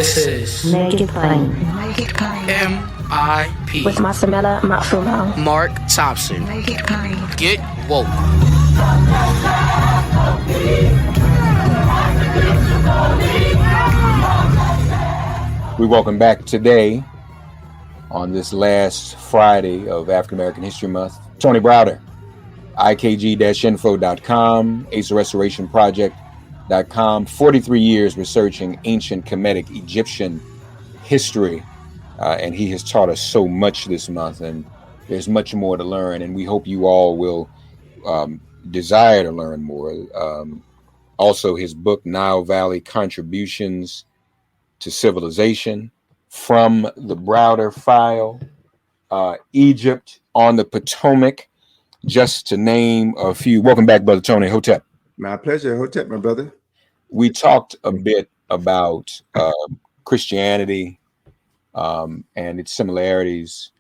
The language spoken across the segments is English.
This is Make It Plain. MIP With Masamela Matfumo. Mark Thompson. Make it plain. Get woke. We welcome back today on this last Friday of African American History Month. Tony Browder, IKG-info.com, ASA Restoration Project.com, 43 years researching ancient Kemetic Egyptian history. And he has taught us so much this month, and there's much more to learn. And we hope you all will desire to learn more. Also, his book, Nile Valley Contributions to Civilization, From the Browder File, Egypt on the Potomac, just to name a few. Welcome back, Brother Tony. Hotep. My pleasure. Hotep, my brother. We talked a bit about Christianity and its similarities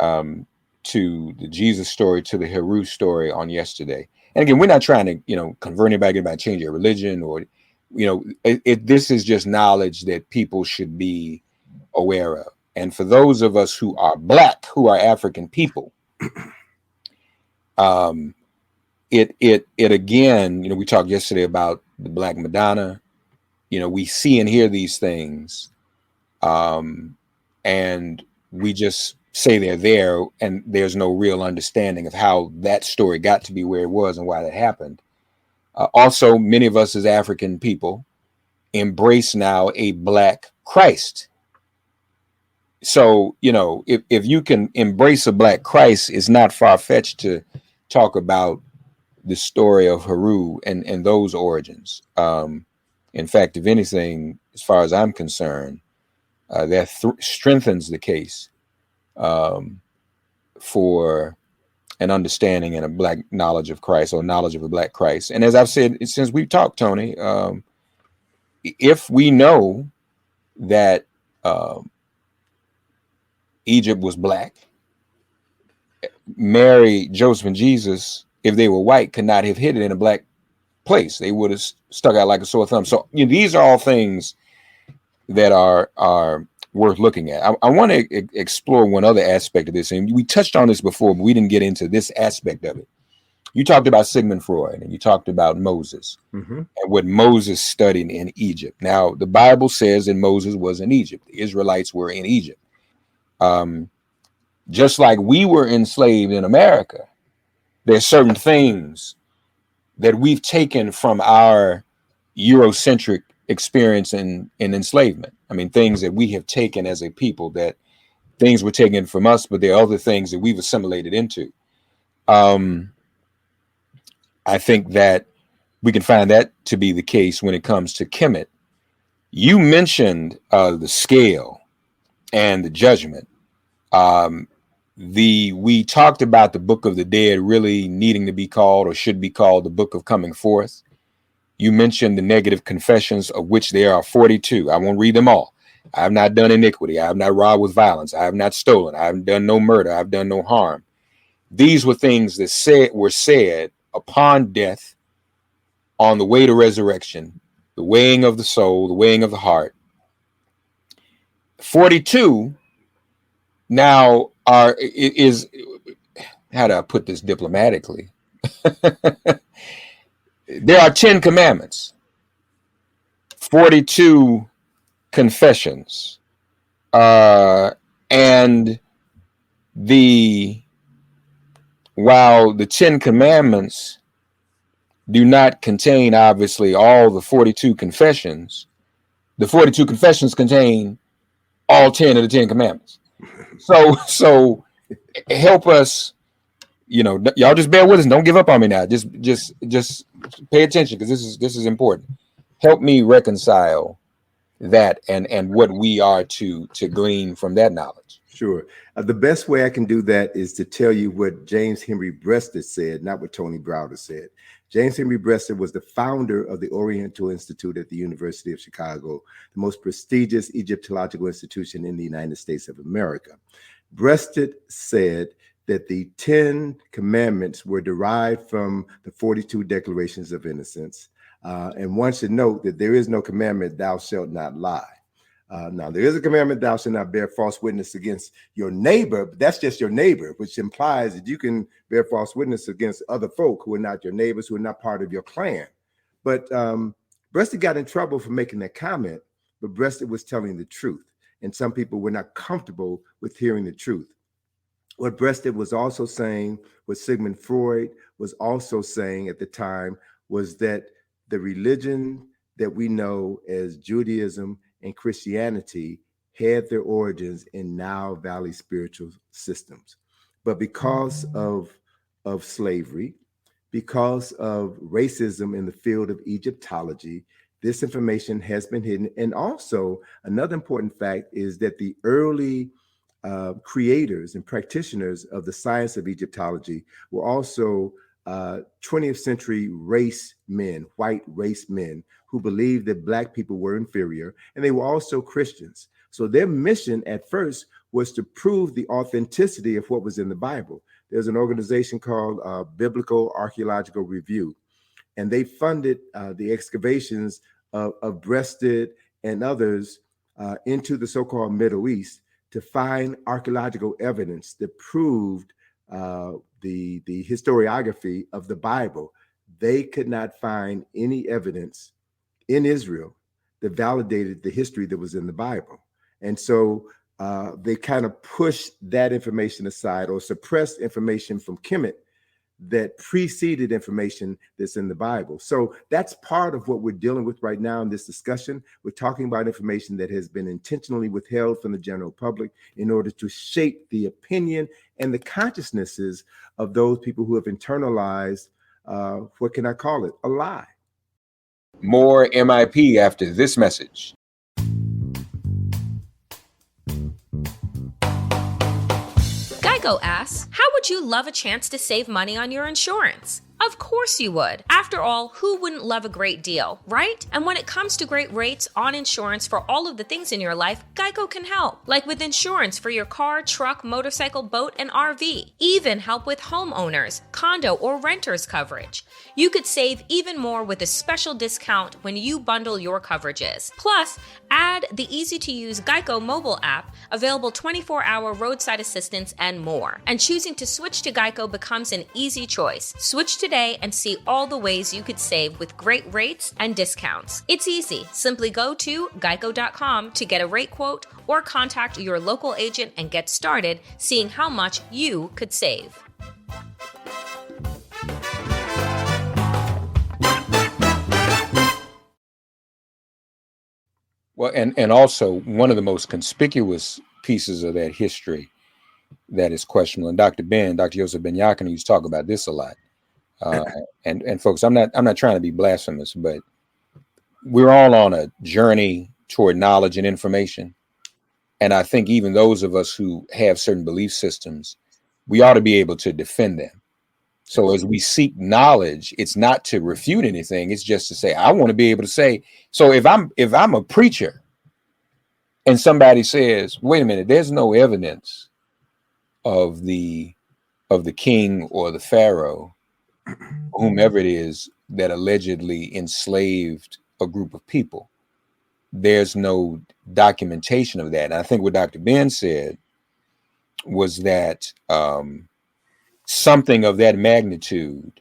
to the Jesus story, to the Heru story on yesterday. And again, we're not trying to, convert anybody, change their religion, or, this is just knowledge that people should be aware of. And for those of us who are Black, who are African people, it again, we talked yesterday about the Black Madonna. We see and hear these things, and we just say they're there, and there's no real understanding of how that story got to be where it was and why that happened. Also, many of us as African people embrace now a Black Christ. So, if you can embrace a Black Christ, it's not far-fetched to talk about the story of Heru and those origins. In fact, if anything, as far as I'm concerned, that strengthens the case for an understanding and a Black knowledge of Christ, or knowledge of a Black Christ. And as I've said, since we've talked, Tony, if we know that Egypt was Black, Mary, Joseph, and Jesus, if they were white, could not have hid it in a Black place. They would have stuck out like a sore thumb. So these are all things that are worth looking at. I want to explore one other aspect of this, and we touched on this before, but we didn't get into this aspect of it. You talked about Sigmund Freud, and you talked about Moses, and what Moses studied in Egypt. Now, the Bible says that Moses was in Egypt. The Israelites were in Egypt. Just like we were enslaved in America, there's certain things that we've taken from our Eurocentric experience in enslavement. I mean, things that we have taken as a people, that things were taken from us, but there are other things that we've assimilated into. I think that we can find that to be the case when it comes to Kemet. You mentioned the scale and the judgment. We talked about the Book of the Dead really needing to be called, or should be called, the Book of Coming Forth. You mentioned the negative confessions, of which there are 42. I won't read them all. I have not done iniquity. I have not robbed with violence. I have not stolen. I haven't done no murder. I have done no harm. These were things that were said upon death, on the way to resurrection, the weighing of the soul, the weighing of the heart. 42 now is, how do I put this diplomatically? There are 10 commandments, 42 confessions, and while the 10 commandments do not contain, obviously, all the 42 confessions, the 42 confessions contain all 10 of the 10 commandments. So help us, y'all just bear with us. Don't give up on me now. Just pay attention, because this is important. Help me reconcile that and what we are to glean from that knowledge. Sure. The best way I can do that is to tell you what James Henry Breasted said, not what Tony Browder said. James Henry Breasted was the founder of the Oriental Institute at the University of Chicago, the most prestigious Egyptological institution in the United States of America. Breasted said that the 10 commandments were derived from the 42 Declarations of Innocence. And one should note that there is no commandment, thou shalt not lie. Now, there is a commandment, thou shalt not bear false witness against your neighbor, but that's just your neighbor, which implies that you can bear false witness against other folk who are not your neighbors, who are not part of your clan. But Breasted got in trouble for making that comment, but Breasted was telling the truth. And some people were not comfortable with hearing the truth. What Breasted was also saying, what Sigmund Freud was also saying at the time, was that the religion that we know as Judaism and Christianity had their origins in Nile Valley spiritual systems. But because of slavery, because of racism in the field of Egyptology, this information has been hidden. And also, another important fact is that the early creators and practitioners of the science of Egyptology were also 20th century race men, white race men, who believed that Black people were inferior, and they were also Christians. So their mission at first was to prove the authenticity of what was in the Bible. There's an organization called Biblical Archaeological Review, and they funded the excavations of Breasted and others into the so-called Middle East to find archaeological evidence that proved the historiography of the Bible. They could not find any evidence in Israel that validated the history that was in the Bible. And so they kind of pushed that information aside, or suppressed information from Kemet that preceded information that's in the Bible. So that's part of what we're dealing with right now in this discussion. We're talking about information that has been intentionally withheld from the general public in order to shape the opinion and the consciousnesses of those people who have internalized, what can I call it, a lie. More MIP after this message. Geico asks, how would you love a chance to save money on your insurance? Of course you would. After all, who wouldn't love a great deal, right? And when it comes to great rates on insurance for all of the things in your life, Geico can help. Like with insurance for your car, truck, motorcycle, boat, and RV. Even help with homeowners, condo, or renters coverage. You could save even more with a special discount when you bundle your coverages. Plus, add the easy-to-use Geico mobile app, available 24-hour roadside assistance, and more. And choosing to switch to Geico becomes an easy choice. Switch today and see all the ways you could save with great rates and discounts. It's easy. Simply go to geico.com to get a rate quote or contact your local agent and get started seeing how much you could save. Well, and also one of the most conspicuous pieces of that history that is questionable, and Dr. Joseph Ben Yakin used to talk about this a lot. And folks, I'm not trying to be blasphemous, but we're all on a journey toward knowledge and information. And I think even those of us who have certain belief systems, we ought to be able to defend them. So as we seek knowledge, it's not to refute anything. It's just to say, I want to be able to say, so if I'm a preacher and somebody says, wait a minute, there's no evidence of the king or the pharaoh, whomever it is, that allegedly enslaved a group of people. There's no documentation of that. And I think what Dr. Ben said was that something of that magnitude,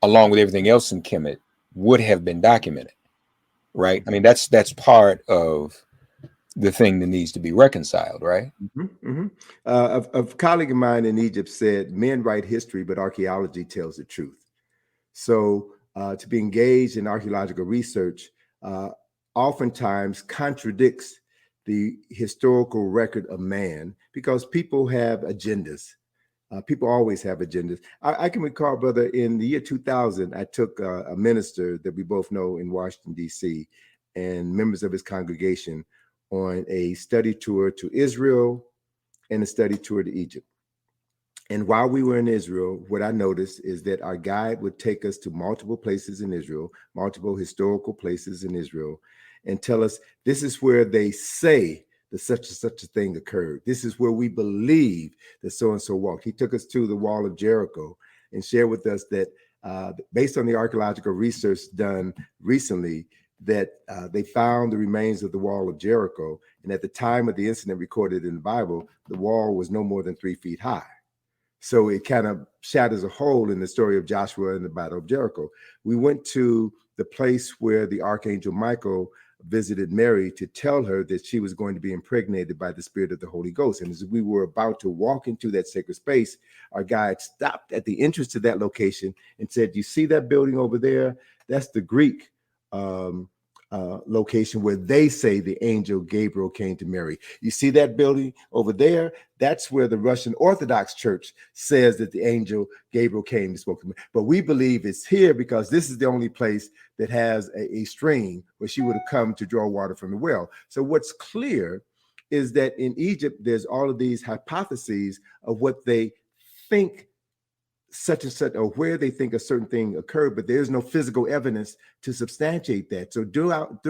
along with everything else in Kemet, would have been documented, right? I mean, that's part of the thing that needs to be reconciled, right? Mm-hmm, mm-hmm. A colleague of mine in Egypt said, men write history, but archaeology tells the truth. So to be engaged in archaeological research oftentimes contradicts the historical record of man, because people have agendas. People always have agendas. I can recall, brother, in the year 2000, I took a minister that we both know in Washington, D.C., and members of his congregation on a study tour to Israel and a study tour to Egypt. And while we were in Israel, what I noticed is that our guide would take us to multiple places in Israel, multiple historical places in Israel, and tell us, this is where they say that such and such a thing occurred. This is where we believe that so-and-so walked. He took us to the wall of Jericho and shared with us that based on the archaeological research done recently, that they found the remains of the wall of Jericho. And at the time of the incident recorded in the Bible, the wall was no more than 3 feet high. So it kind of shatters a hole in the story of Joshua and the Battle of Jericho. We went to the place where the Archangel Michael visited Mary to tell her that she was going to be impregnated by the Spirit of the Holy Ghost. And as we were about to walk into that sacred space, our guide stopped at the entrance to that location and said, "You see that building over there? That's the Greek location where they say the angel Gabriel came to Mary. You see that building over there? That's where the Russian Orthodox Church says that the angel Gabriel came and spoke to me. But we believe it's here because this is the only place that has a stream where she would have come to draw water from the well." So what's clear is that in Egypt, there's all of these hypotheses of what they think such and such, or where they think a certain thing occurred, but there's no physical evidence to substantiate that. So throughout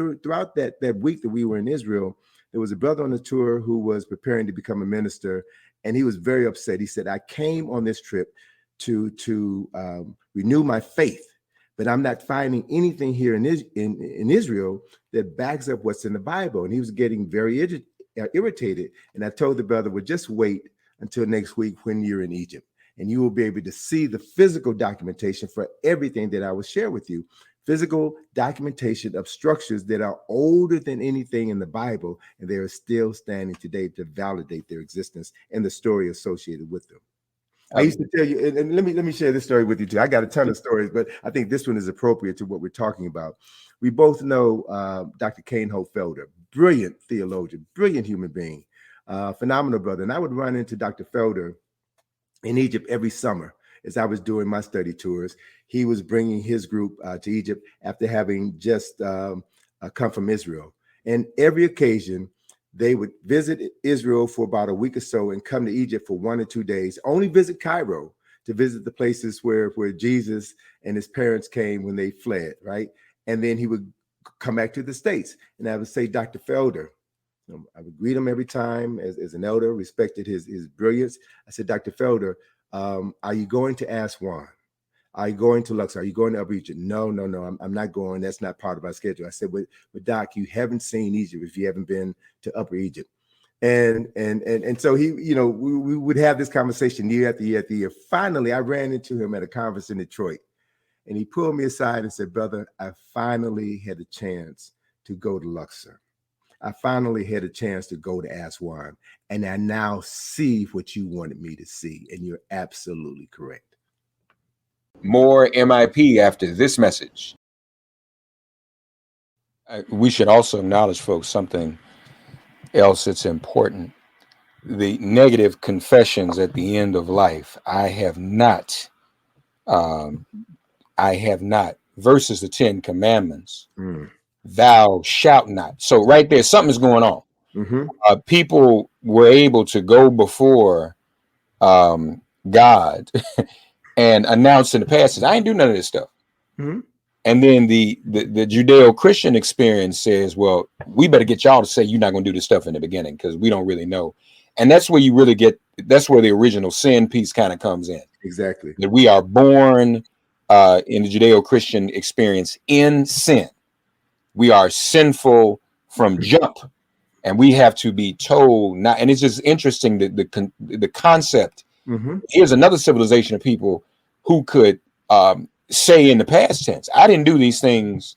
that week that we were in Israel, there was a brother on the tour who was preparing to become a minister, and he was very upset. He said, "I came on this trip to renew my faith, but I'm not finding anything here in Israel that backs up what's in the Bible." And he was getting very irritated. And I told the brother, "Well, just wait until next week when you're in Egypt, and you will be able to see the physical documentation for everything that I will share with you." Physical documentation of structures that are older than anything in the Bible, and they are still standing today to validate their existence and the story associated with them. I used to tell you, and let me share this story with you too. I got a ton of stories, but I think this one is appropriate to what we're talking about. We both know Dr. Kane Hope Felder, brilliant theologian, brilliant human being, phenomenal brother. And I would run into Dr. Felder in Egypt every summer as I was doing my study tours. He was bringing his group to Egypt after having just come from Israel. And every occasion, they would visit Israel for about a week or so and come to Egypt for 1 or 2 days, only visit Cairo to visit the places where Jesus and his parents came when they fled, right? And then he would come back to the States. And I would say, "Dr. Felder," I would greet him every time as an elder, respected his brilliance. I said, "Dr. Felder, are you going to Aswan? Are you going to Luxor? Are you going to Upper Egypt?" No, I'm not going. That's not part of our schedule. I said, but Doc, you haven't seen Egypt if you haven't been to Upper Egypt. And so he, we would have this conversation year after year after year. Finally, I ran into him at a conference in Detroit, and he pulled me aside and said, "Brother, I finally had a chance to go to Luxor. I finally had a chance to go to Aswan, and I now see what you wanted me to see." And you're absolutely correct. More MIP after this message. We should also acknowledge, folks, something else that's important. The negative confessions at the end of life. I have not, versus the 10 Commandments. Thou shalt not. So right there, something's going on. Mm-hmm. People were able to go before God and announce in the passage, "I ain't do none of this stuff." Mm-hmm. And then the Judeo-Christian experience says, "Well, we better get y'all to say you're not going to do this stuff in the beginning because we don't really know." And that's where that's where the original sin piece kind of comes in. Exactly. That we are born in the Judeo-Christian experience in sin. We are sinful from jump, and we have to be told not. And it's just interesting that the concept. Mm-hmm. Here's another civilization of people who could say in the past tense, "I didn't do these things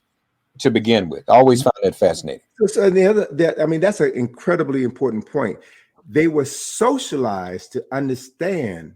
to begin with." I always found that fascinating. So that's an incredibly important point. They were socialized to understand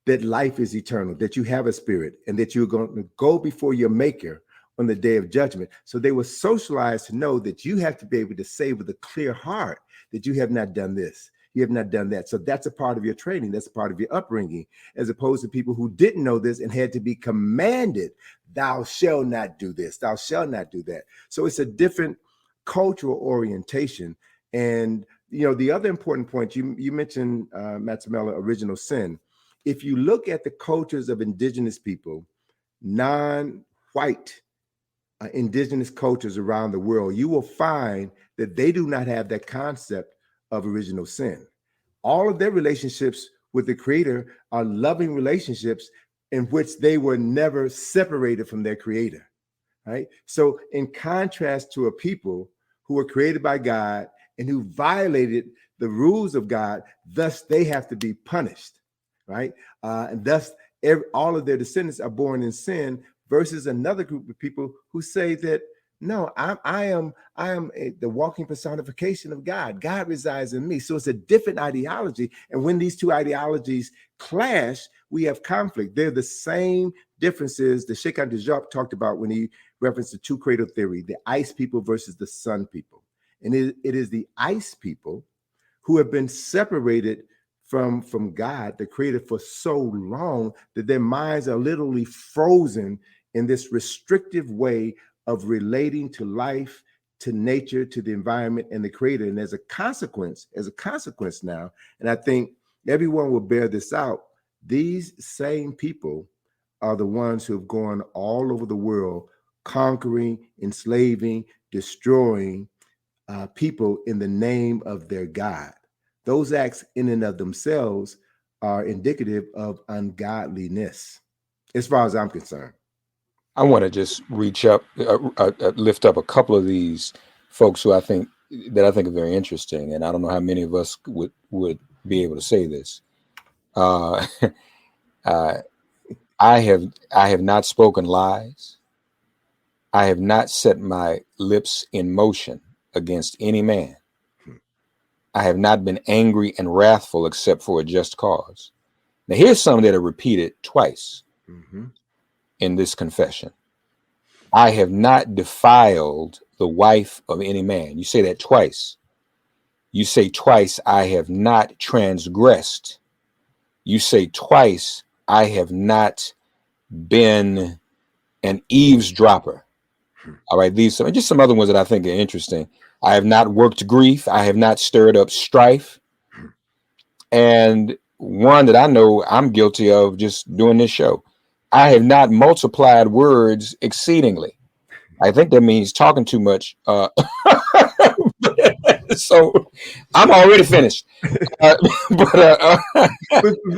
that life is eternal, that you have a spirit, and that you're going to go before your maker on the day of judgment. So they were socialized to know that you have to be able to say with a clear heart that you have not done this, you have not done that. So that's a part of your training. That's a part of your upbringing, as opposed to people who didn't know this and had to be commanded, "Thou shalt not do this, thou shalt not do that." So it's a different cultural orientation. And the other important point you mentioned, Matsamela, original sin. If you look at the cultures of indigenous people, non-white indigenous cultures around the world, you will find that they do not have that concept of original sin. All of their relationships with the Creator are loving relationships in which they were never separated from their Creator. right? So in contrast to a people who were created by God and who violated the rules of God, thus they have to be punished, right? And thus all of their descendants are born in sin, versus another group of people who say that, no, I am the walking personification of God. God resides in me. So it's a different ideology. And when these two ideologies clash, we have conflict. They're the same differences that Sheikh Anta talked about when he referenced the two cradle theory, the ice people versus the sun people. And it is the ice people who have been separated from God, the creator, for so long that their minds are literally frozen in this restrictive way of relating to life, to nature, to the environment, and the creator. And as a consequence now, and I think everyone will bear this out, these same people are the ones who have gone all over the world, conquering, enslaving, destroying people in the name of their God. Those acts in and of themselves are indicative of ungodliness, as far as I'm concerned. I want to just reach up, lift up a couple of these folks who I think are very interesting, and I don't know how many of us would be able to say this. I have not spoken lies. I have not set my lips in motion against any man. I have not been angry and wrathful except for a just cause. Now, here's some that are repeated twice in this confession. I have not defiled the wife of any man. You say that twice. You say twice, I have not transgressed. You say twice, I have not been an eavesdropper. All right, these are just some other ones that I think are interesting. I have not worked grief. I have not stirred up strife. And one that I know I'm guilty of just doing this show. I have not multiplied words exceedingly. I think that means talking too much. So I'm already finished. But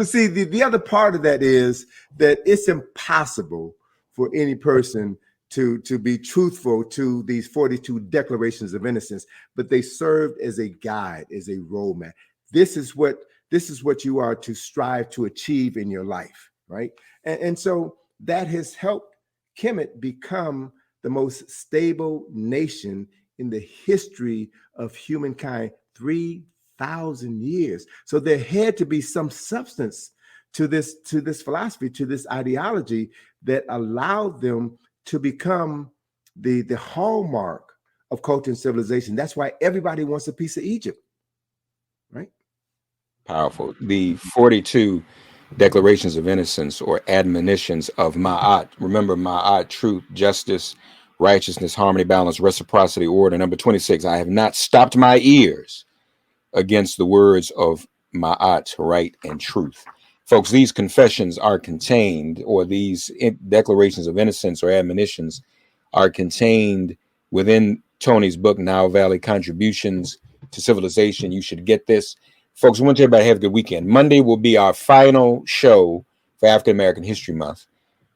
see, the other part of that is that it's impossible for any person to be truthful to these 42 declarations of innocence, but they served as a guide, as a roadmap. This is what you are to strive to achieve in your life, right? And so that has helped Kemet become the most stable nation in the history of humankind, 3,000 years. So there had to be some substance to this philosophy, to this ideology that allowed them to become the hallmark of culture and civilization. That's why everybody wants a piece of Egypt, right? Powerful. The 42 declarations of innocence, or admonitions of Ma'at. Remember, Ma'at: truth, justice, righteousness, harmony, balance, reciprocity, order. Number 26, I have not stopped my ears against the words of Ma'at, right and truth. Folks, these confessions are contained, or these declarations of innocence or admonitions are contained within Tony's book, Nile Valley Contributions to Civilization. You should get this. Folks, we want everybody to have a good weekend. Monday will be our final show for African American History Month,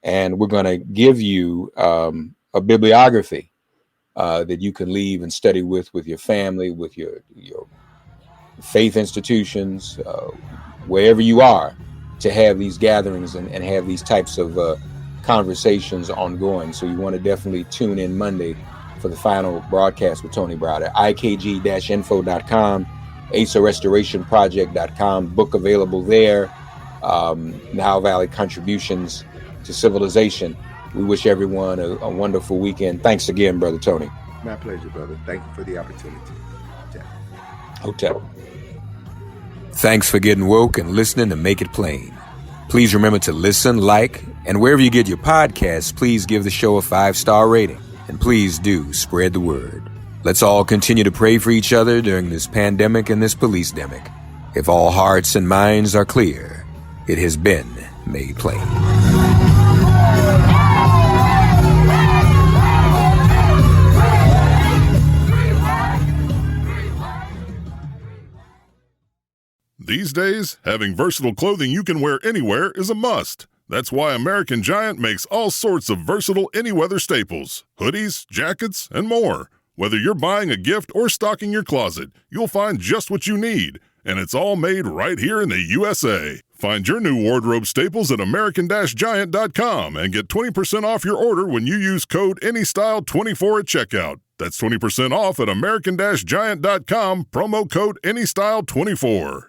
and we're going to give you a bibliography that you can leave and study with your family, with your faith institutions, wherever you are, to have these gatherings and have these types of conversations ongoing. So you want to definitely tune in Monday for the final broadcast with Tony Browder. IKG-info.com, ASA Restoration Project.com, book available there. Nile Valley Contributions to Civilization. We wish everyone a wonderful weekend. Thanks again, Brother Tony. My pleasure, brother. Thank you for the opportunity. Hotel. Thanks for getting woke and listening to Make It Plain. Please remember to listen, like, and wherever you get your podcasts, please give the show a 5-star rating. And please do spread the word. Let's all continue to pray for each other during this pandemic and this police-demic. If all hearts and minds are clear, it has been made plain. These days, having versatile clothing you can wear anywhere is a must. That's why American Giant makes all sorts of versatile any-weather staples, hoodies, jackets, and more. Whether you're buying a gift or stocking your closet, you'll find just what you need. And it's all made right here in the USA. Find your new wardrobe staples at American-Giant.com and get 20% off your order when you use code ANYSTYLE24 at checkout. That's 20% off at American-Giant.com, promo code ANYSTYLE24.